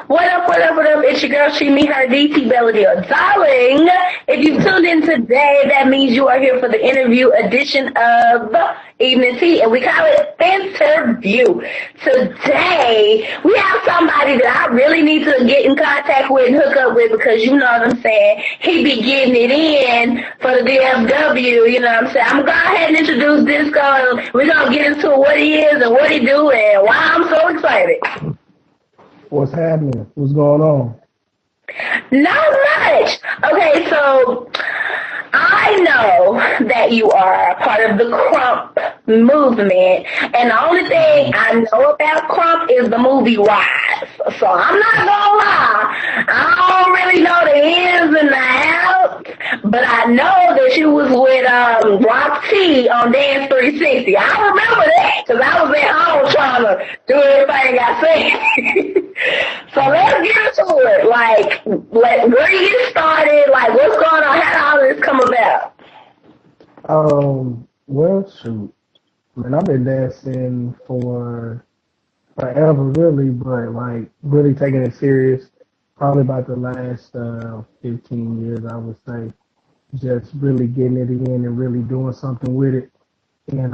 What up, what up, what up? It's your girl, She, Me, Her, DT Belladille. Darling, if you tuned in today, that means you are here for the interview edition of Evening Tea, and we call it Fan-terview. Today, we have somebody that I really need to get in contact with and hook up with because you know what I'm saying. He be getting it in for the DFW, you know what I'm saying. I'm going to go ahead and introduce Disko, and we're going to get into what he is and what he do and why I'm so excited. What's happening? What's going on? Not much. Okay, so I know that you are a part of the Krump movement, and the only thing I know about Krump is the movie Wise. So I'm not gonna lie, I don't really know the ins and the outs, but I know that you was with Rock T on Dance 360. I remember that because I was at home trying to do everything I said. So let's get into it. Like, where do you get started? Like, what's going on? How did all this come about? Well, shoot. Man, I've been dancing for forever, really, but, like, really taking it serious probably about the last 15 years, I would say. Just really getting it in and really doing something with it and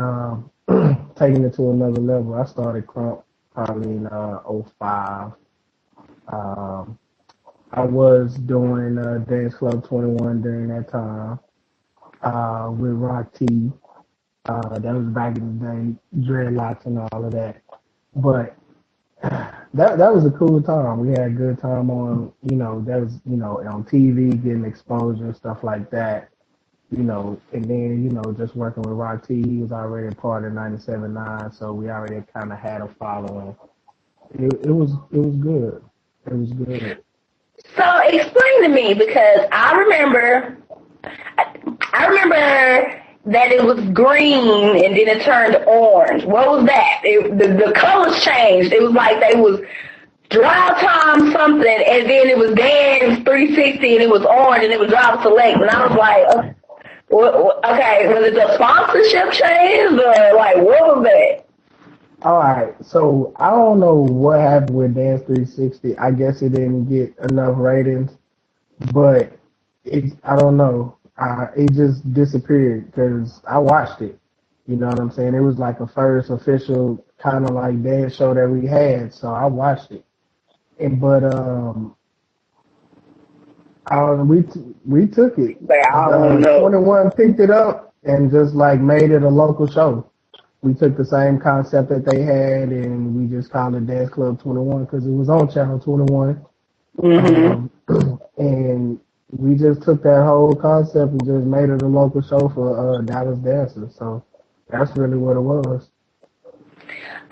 taking it to another level. I started Krump probably in '05. I was doing Dance Club 21 during that time with Rock T. That was back in the day, dreadlocks and all of that. But that was a cool time. We had a good time on, that was, on TV, getting exposure and stuff like that. And then, just working with Rock T, he was already a part of 97.9, so we already kind of had a following. It was good. It was good. So explain to me, because I remember that it was green and then it turned orange. What was that? The colors changed. It was like they was Drive Time something, and then it was Dance 360 and it was orange and it was Drive Select, and I was like, okay, was it the sponsorship change or like what was that? All right, so I don't know what happened with Dance 360. I guess it didn't get enough ratings, but I don't know. It just disappeared because I watched it. You know what I'm saying? It was like a first official kind of like dance show that we had, so I watched it. But we took it. I don't know. 21 picked it up and just like made it a local show. We took the same concept that they had, and we just called it Dance Club 21 because it was on Channel 21. Mm-hmm. And we just took that whole concept and just made it a local show for Dallas dancers. So that's really what it was.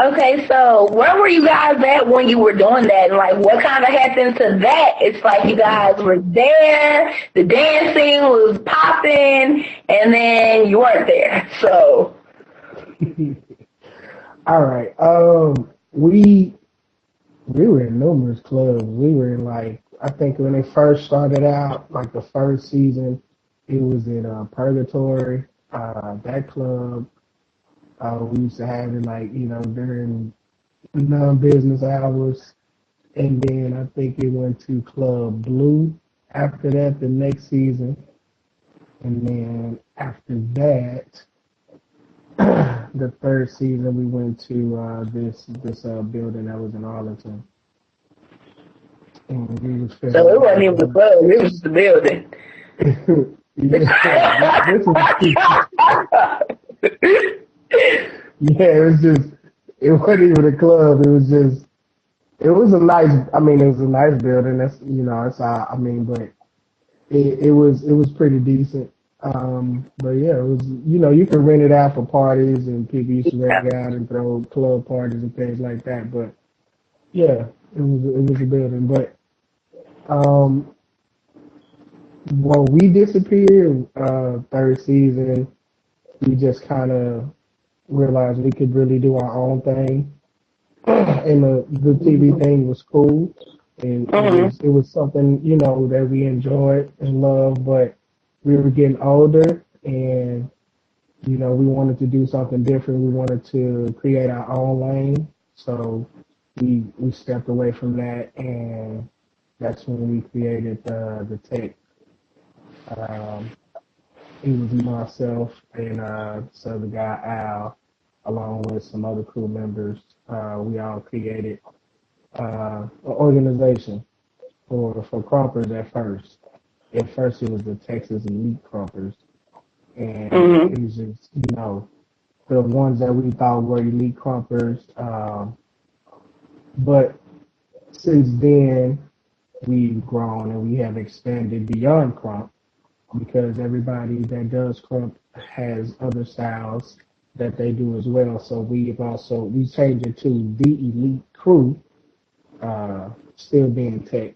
Okay, so where were you guys at when you were doing that? And like, what kind of happened to that? It's like you guys were there, the dancing was popping, and then you weren't there. So. All right. We were in numerous clubs. We were in I think when they first started out, like the first season, it was in Purgatory, that club. We used to have it during non-business hours. And then I think it went to Club Blue after that the next season. And then after that, the third season we went to this building that was in Arlington. And we was so it wasn't even the club, it was the building. It wasn't even a club. It was a nice building. That's, but it was pretty decent. But yeah, it was, you can rent it out for parties and people used to rent it out and throw club parties and things like that. But yeah, it was a building. But, when we disappeared, third season, we just kind of realized we could really do our own thing. And the TV thing was cool. And it was something, that we enjoyed and loved, but we were getting older and, we wanted to do something different. We wanted to create our own lane. So we stepped away from that, and that's when we created the tech. Um, it was myself and this other guy Al, along with some other crew members. We all created an organization for Krumpers at first. At first, it was the Texas Elite Krumpers, and Mhm. it was just the ones that we thought were elite Krumpers. But since then, we've grown and we have expanded beyond Krump because everybody that does Krump has other styles that they do as well. So we changed it to the Elite Crew, still being tech.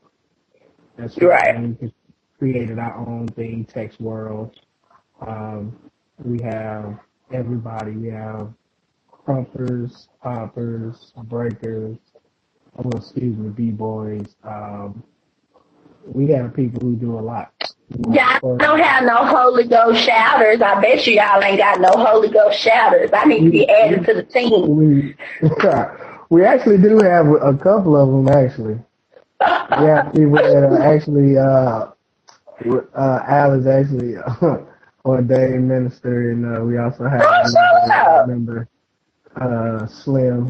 That's Right. when we created our own thing, Tech's World. Um, we have everybody. We have Krumpers, Poppers, Breakers, B-boys. We have people who do a lot. Y'all don't have no Holy Ghost shouters. I bet you y'all ain't got no Holy Ghost shouters. I need to be added to the team. We actually do have a couple of them, actually. We have people that are actually, Al is actually ordained minister, and we also have another member, Slim.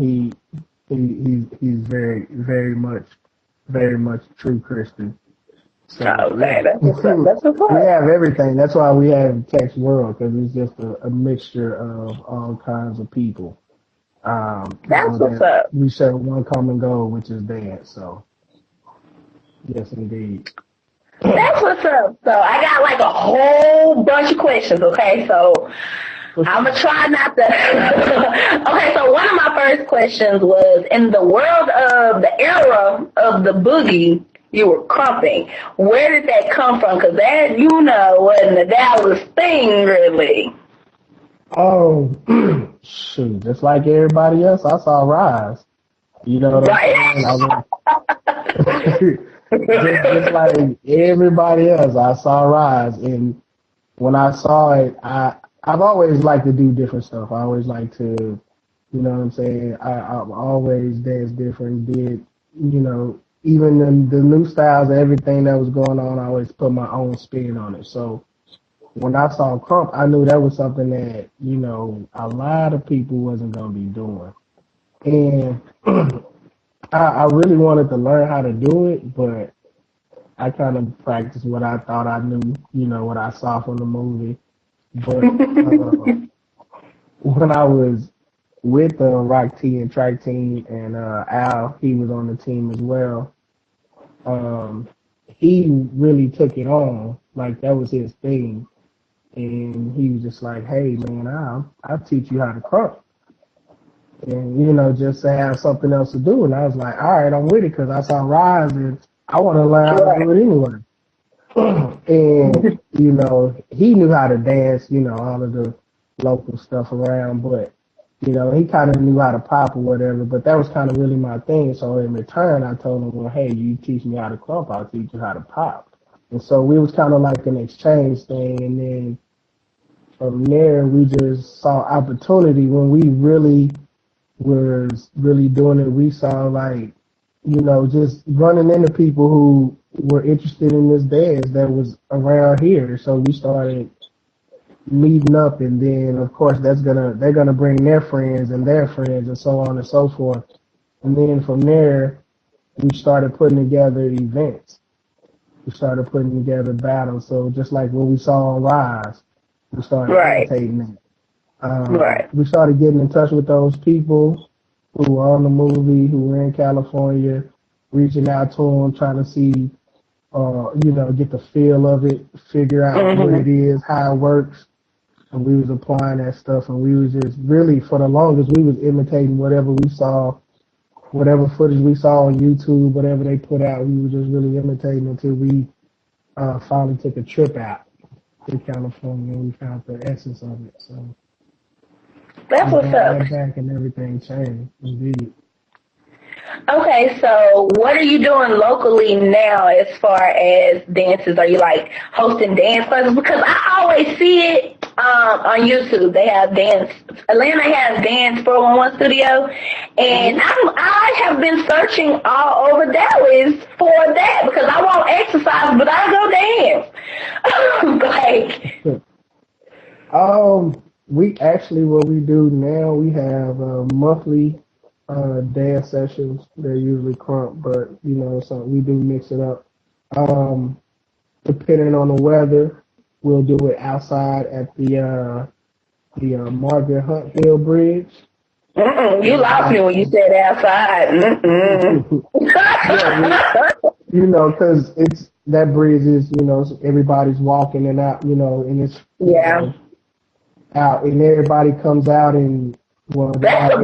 He's very much true Christian. So, okay, yeah. that's what's up. We have everything. That's why we have Text World, because it's just a mixture of all kinds of people. That's what's up. We share one common goal, which is dance. So, yes, indeed. That's what's up. So I got like a whole bunch of questions, okay? So I'm going to try not to. Okay, so one of my first questions was, in the world of the era of the boogie, you were crumping. Where did that come from? Because that, wasn't a Dallas thing, really. Oh, shoot. Just like everybody else, I saw Rise. You know what I'm saying? just like everybody else, I saw Rise. And when I saw it, I've always liked to do different stuff. I always like to, you know what I'm saying? I've always danced different, even the new styles and everything that was going on, I always put my own spin on it. So when I saw Krump, I knew that was something that, a lot of people wasn't going to be doing. And I really wanted to learn how to do it, but I kind of practiced what I thought I knew, what I saw from the movie. But when I was with the Rock T and Track Team, and Al, he was on the team as well, he really took it on. Like, that was his thing. And he was just like, hey, man, I'll teach you how to Krump. And, just to have something else to do. And I was like, all right, I'm with it, because I saw Rise and I want to learn how to do it anyway. And, he knew how to dance, all of the local stuff around, but, he kind of knew how to pop or whatever, but that was kind of really my thing. So in return, I told him, well, hey, you teach me how to Krump, I'll teach you how to pop. And so we was kind of like an exchange thing, and then from there, we just saw opportunity when we really was really doing it. We saw just running into people who were interested in this dance that was around here. So we started meeting up, and then of course they're gonna bring their friends and so on and so forth. And then from there, we started putting together events. We started putting together battles. So just like what we saw on Rise, we started imitating that. We started getting in touch with those people who were on the movie, who were in California, reaching out to them, trying to see, get the feel of it, figure out what it is, how it works. And we was applying that stuff, and we was just really, for the longest, we was imitating whatever we saw, whatever footage we saw on YouTube, whatever they put out, we were just really imitating until we finally took a trip out to California, and we found the essence of it. So that's what's up. Back and everything changed, indeed. Okay, so what are you doing locally now as far as dances? Are you like hosting dance classes? Because I always see it on YouTube. They have dance. Atlanta has Dance 411 Studio, and I have been searching all over Dallas for that because I won't exercise, but I go dance. We actually, what we do now, we have monthly dance sessions. They're usually Krump, but so we do mix it up. Depending on the weather, we'll do it outside at the Margaret Hunt Hill Bridge. You lost me when you said outside. Yeah, because it's that bridge is everybody's walking and out, and it's out, and everybody comes out and that's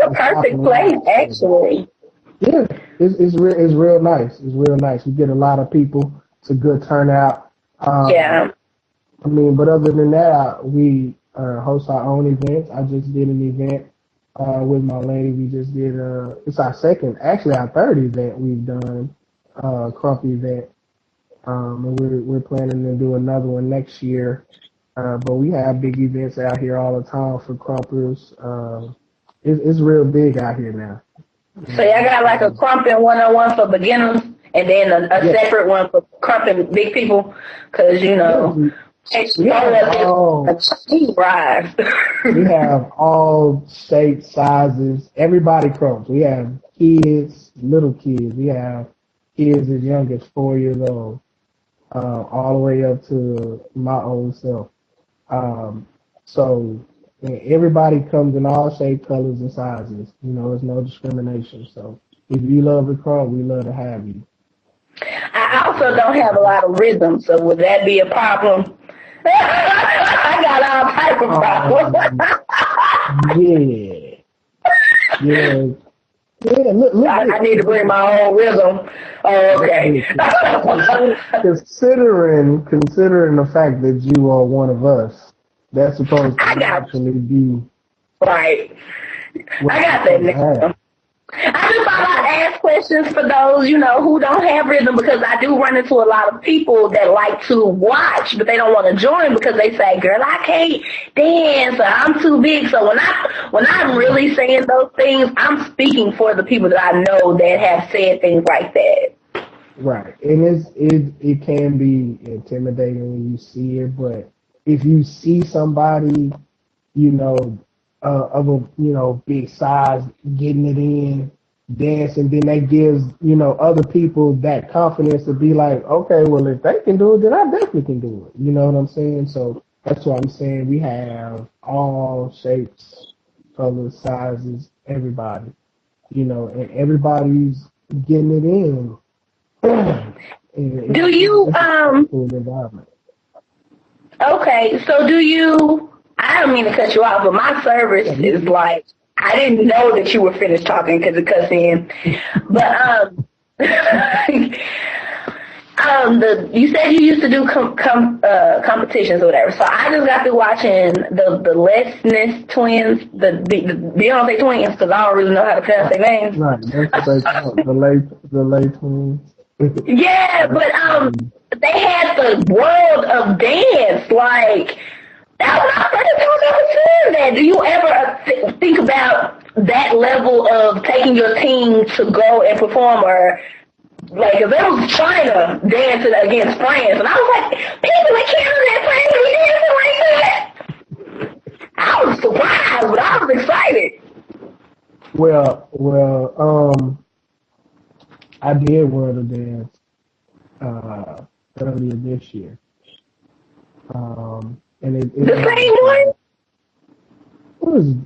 a perfect place, actually. Yeah, it's real nice. It's real nice. We get a lot of people. It's a good turnout. I mean, but other than that, we host our own events. I just did an event with my lady. We just did it's our third event we've done, Krump event. And we're planning to do another one next year. But we have big events out here all the time for Krumpers. It's real big out here now. So y'all got like a Krumping 101 for beginners, and then a separate one for Krumping big people, because we have all shapes, sizes. Everybody Krumps. We have kids, little kids. We have kids as young as 4 years old, all the way up to my old self. So everybody comes in all shapes, colors, and sizes. There's no discrimination. So if you love the Krump, we love to have you. I also don't have a lot of rhythm, so would that be a problem? I got all type of problems. Look, I need to bring my own rhythm. Oh, okay. Considering the fact that you are one of us, that's supposed to actually be right. I got that now. I just thought I'd ask questions for those, who don't have rhythm, because I do run into a lot of people that like to watch, but they don't want to join because they say, girl, I can't dance, or I'm too big. So when I'm really saying those things, I'm speaking for the people that I know that have said things like that. Right. And it can be intimidating when you see it, but if you see somebody, of a, big size, getting it in, dancing, then that gives, other people that confidence to be like, okay, well, if they can do it, then I definitely can do it. You know what I'm saying? So that's what I'm saying. We have all shapes, colors, sizes, everybody, and everybody's getting it in. Do you, okay, so do you, I don't mean to cut you off, but my service is like, I didn't know that you were finished talking because it cuts in. But you said you used to do competitions or whatever. So I just got through watching the Lesness twins, the Beyonce twins, because I don't really know how to pronounce their names. Right, that's what they the late twins. Yeah, but they had the world of dance, like. That was my first time ever seeing that. Do you ever think about that level of taking your team to go and perform, or like if it was China dancing against France, and I was like, people in Canada dancing like that? I was surprised, but I was excited. Well, I did World of Dance earlier this year. And the same one?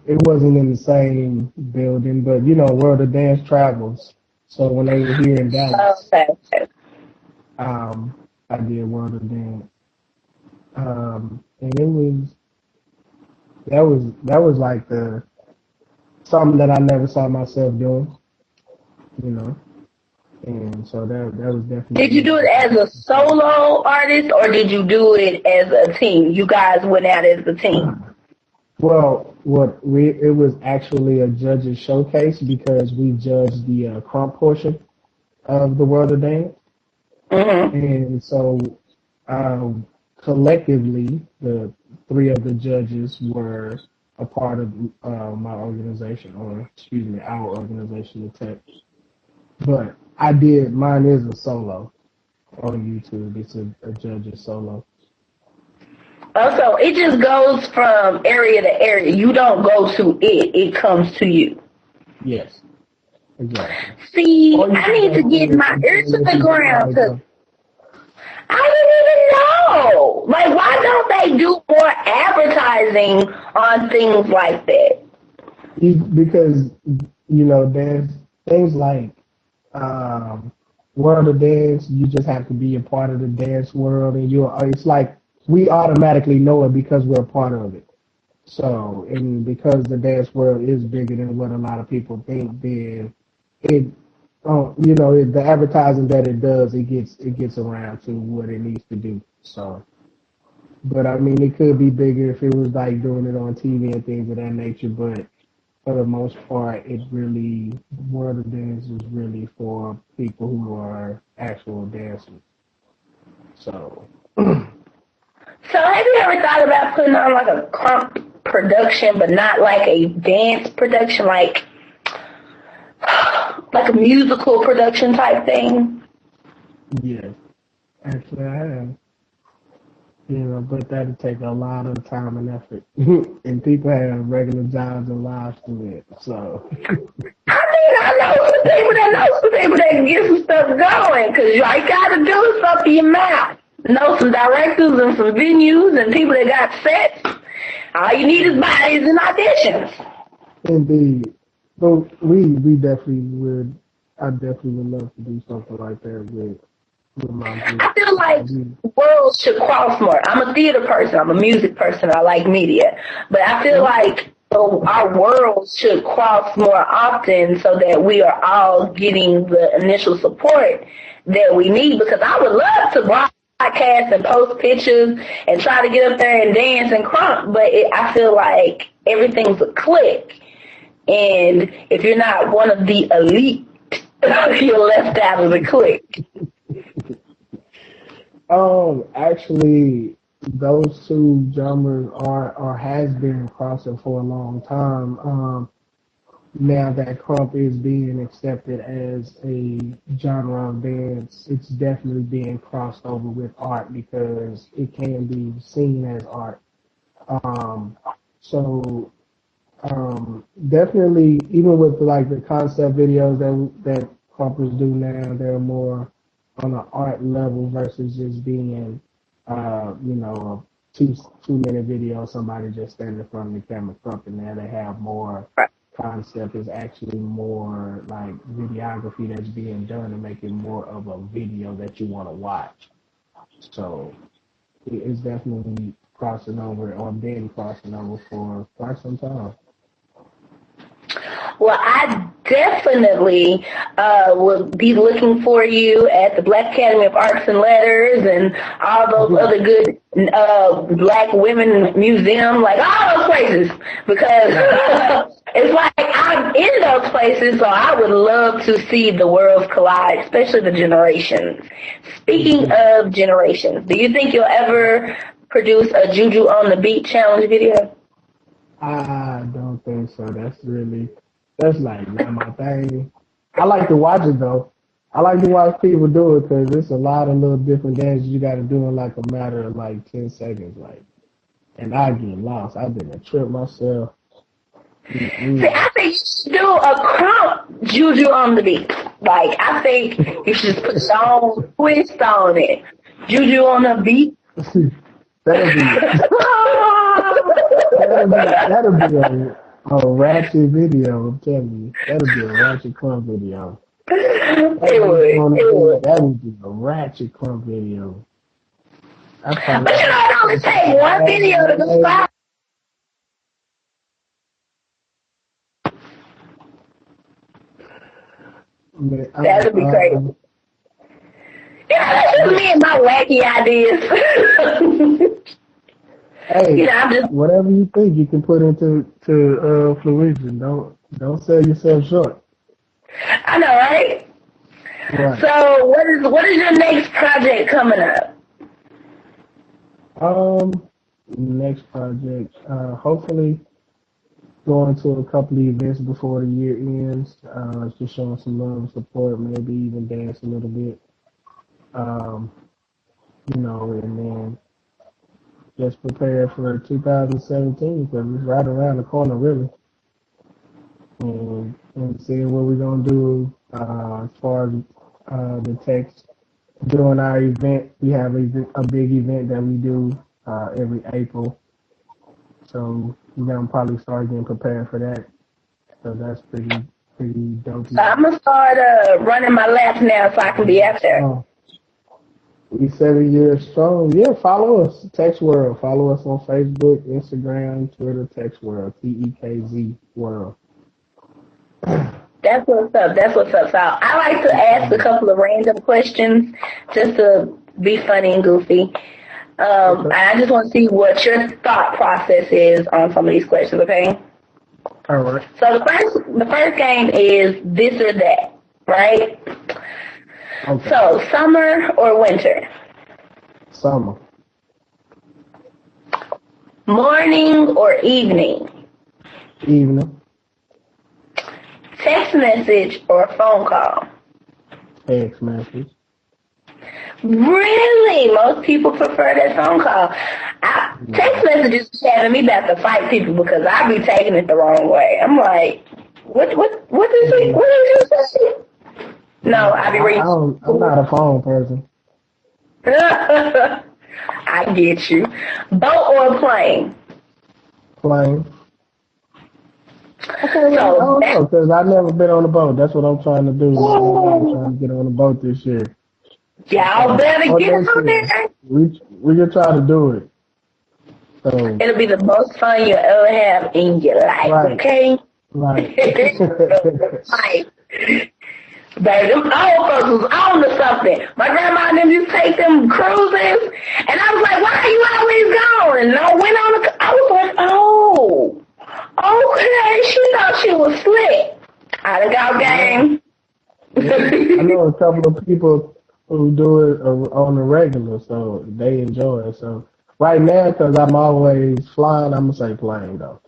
It wasn't in the same building, but World of Dance travels. So when they were here in Dallas, I did World of Dance. And that was like something that I never saw myself doing, And so that was definitely. Did you do it as a solo artist, or did you do it as a team? You guys went out as a team. Well, it was actually a judge's showcase because we judged the Krump portion of the World of Dance. Mm-hmm. And so collectively, the three of the judges were a part of my organization, or excuse me, our organization, the Tech. But mine is a solo on YouTube. It's a judge's solo. Also, it just goes from area to area. You don't go to it. It comes to you. Yes, exactly. See, I need to get my ear to the ground because I don't even know. Like, why don't they do more advertising on things like that? Because, there's things like World of Dance. You just have to be a part of the dance world, and it's like we automatically know it because we're a part of it. So, and because the dance world is bigger than what a lot of people think, then the advertising that it does, it gets around to what it needs to do. So, but I mean, it could be bigger if it was like doing it on TV and things of that nature. But for the most part, World of Dance is really for people who are actual dancers. So. So have you ever thought about putting on like a Krump production, but not like a dance production, like a musical production type thing? Yes, actually I have. But that'd take a lot of time and effort, and people have regular jobs and lives to live. So. I know some people that can get some stuff going, because you gotta do something for your mouth. Know some directors and some venues and people that got sets. All you need is bodies and auditions. Indeed. But we definitely would. I definitely would love to do something like that with my group. I feel like worlds should cross more. I'm a theater person. I'm a music person. I like media. But I feel like our worlds should cross more often so that we are all getting the initial support that we need, because I would love to broadcast and post pictures and try to get up there and dance and Krump, but I feel like everything's a click. And if you're not one of the elite, you're left out of the clique. Actually, those two genres are or has been crossing for a long time. Now that Krump is being accepted as a genre of dance, it's definitely being crossed over with art because it can be seen as art. So definitely, even with like the concept videos that Krumpers do now, they're more on an art level versus just being, a 2 minute video of somebody just standing in front of the camera Krumping. Now they have more concept, is actually more like videography that's being done to make it more of a video that you want to watch. So it's definitely crossing over or been crossing over for quite some time. Well, I definitely will be looking for you at the Black Academy of Arts and Letters and all those other good Black women museum, like all those places, because it's like I'm in those places, so I would love to see the worlds collide, especially the generations. Speaking of generations, do you think you'll ever produce a Juju on the Beat challenge video? I don't think so. That's like not my thing. I like to watch it though. I like to watch people do it because it's a lot of little different dances you got to do in like a matter of like 10 seconds. Like, and I get lost. I've been a trip myself. See, I think you should do a Krump Juju on the Beat. Like, I think you should put your own twist on it. Juju on the Beat. That'll be a ratchet video, I'm telling you. That'll be a ratchet Krump video. That would be a ratchet Krump video. But it only takes one video to go viral. That'd be crazy. Yeah, that's just me and my wacky ideas. Hey, I'm just, whatever you think, you can put into fruition. Don't sell yourself short. I know, right? Right. So what is your next project coming up? Next project. Hopefully going to a couple of events before the year ends. Just showing some love and support. Maybe even dance a little bit. Um, and then just prepare for 2017 because it's right around the corner, really. And seeing what we're gonna do as far as the text during our event. We have a big event that we do every April, so we're gonna probably start getting prepared for that. So that's pretty dope. So I'm gonna start running my laps now so I can be out there. We 7 years strong. Yeah, follow us, Text World. Follow us on Facebook, Instagram, Twitter, Text World, TEKZ World. That's what's up. That's what's up. So I like to ask a couple of random questions just to be funny and goofy. And I just want to see what your thought process is on some of these questions, okay? All right. So the first game is this or that, right? Okay. So summer or winter? Summer. Morning or evening? Evening. Text message or phone call? Text message. Really? Most people prefer that phone call. Text messages is having me about to fight people because I be taking it the wrong way. I'm like, what did you say? No, I be reading. I'm not a phone person. I get you. Boat or plane? Plane. Okay, I don't know, because I've never been on a boat. That's what I'm trying to do. I'm trying to get on a boat this year. Y'all better get on there. We can try to do it. So it'll be the most fun you'll ever have in your life, right. Okay? Right. Baby, them old folks was on to something. My grandma and them used to take them cruises, and I was like, why are you always gone? And I went on I was like, oh, okay, she thought she was slick. I done got game. I know a couple of people who do it on the regular, so they enjoy it. So right now, because I'm always flying, I'm going to say plane, though.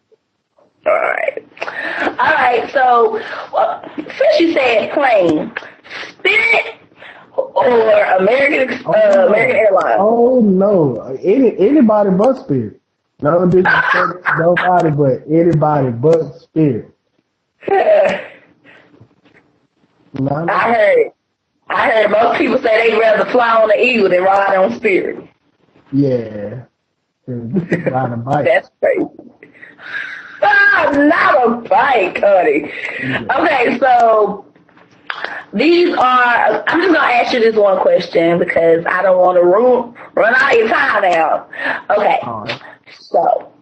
All right, so since you said plane, Spirit or American Airlines? Oh, no. Anybody but Spirit. No disrespect to nobody, but anybody but Spirit. No. I heard most people say they'd rather fly on the Eagle than ride on Spirit. Yeah. Ride a bike. That's crazy. Not a bike, honey. Okay, so I'm just going to ask you this one question because I don't want to run out your time now. Okay, right. So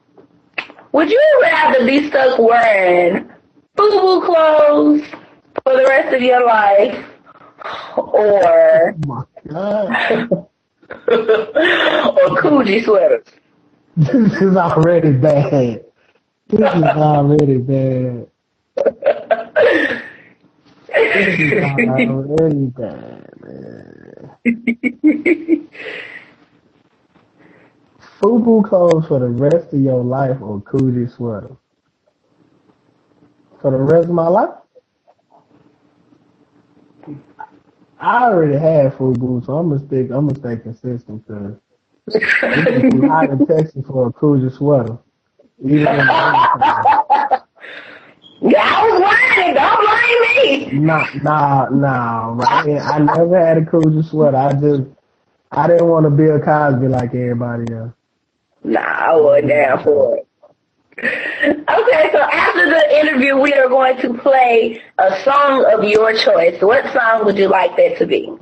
would you rather be stuck wearing FUBU clothes for the rest of your life or oh my God. or Coogee sweaters? This is already bad. This is already bad. This is already bad, man. FUBU clothes for the rest of your life or Coogee sweater? For the rest of my life? I already had FUBU, so I'm gonna stay consistent because it's too hot in Texas for a Coogee sweater. Even in the I was lying. Don't blame me. Nah. Right? I never had a Coogee sweater. I didn't want to be a Cosby like everybody else. Nah, I wasn't down for it. Okay, so after the interview, we are going to play a song of your choice. What song would you like that to be?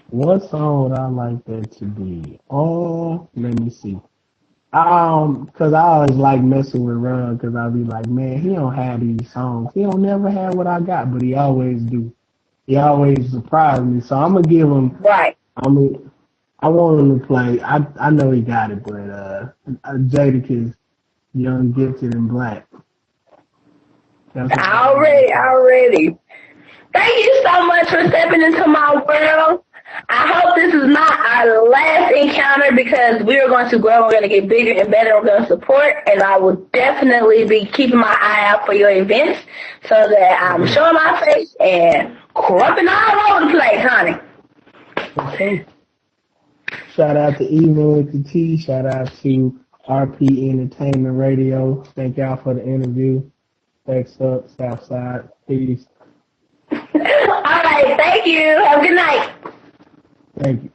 What song would I like that to be? Oh, let me see. Cause I always like messing with Ron, cause I be like, man, he don't have these songs. He don't never have what I got, but he always do. He always surprise me. So I'm gonna give him. Right. I want him to play. I know he got it, but Jadakiss, young, gifted, and black. Already. Thank you so much for stepping into my world. I hope this is not our last encounter because we are going to grow. We're going to get bigger and better. We're going to support, and I will definitely be keeping my eye out for your events so that I'm showing my face and crumping all over the place, honey. Okay. Shout out to Even with the T. Shout out to RP Entertainment Radio. Thank y'all for the interview. Thanks up, Southside. Peace. All right, thank you. Have a good night. Thank you.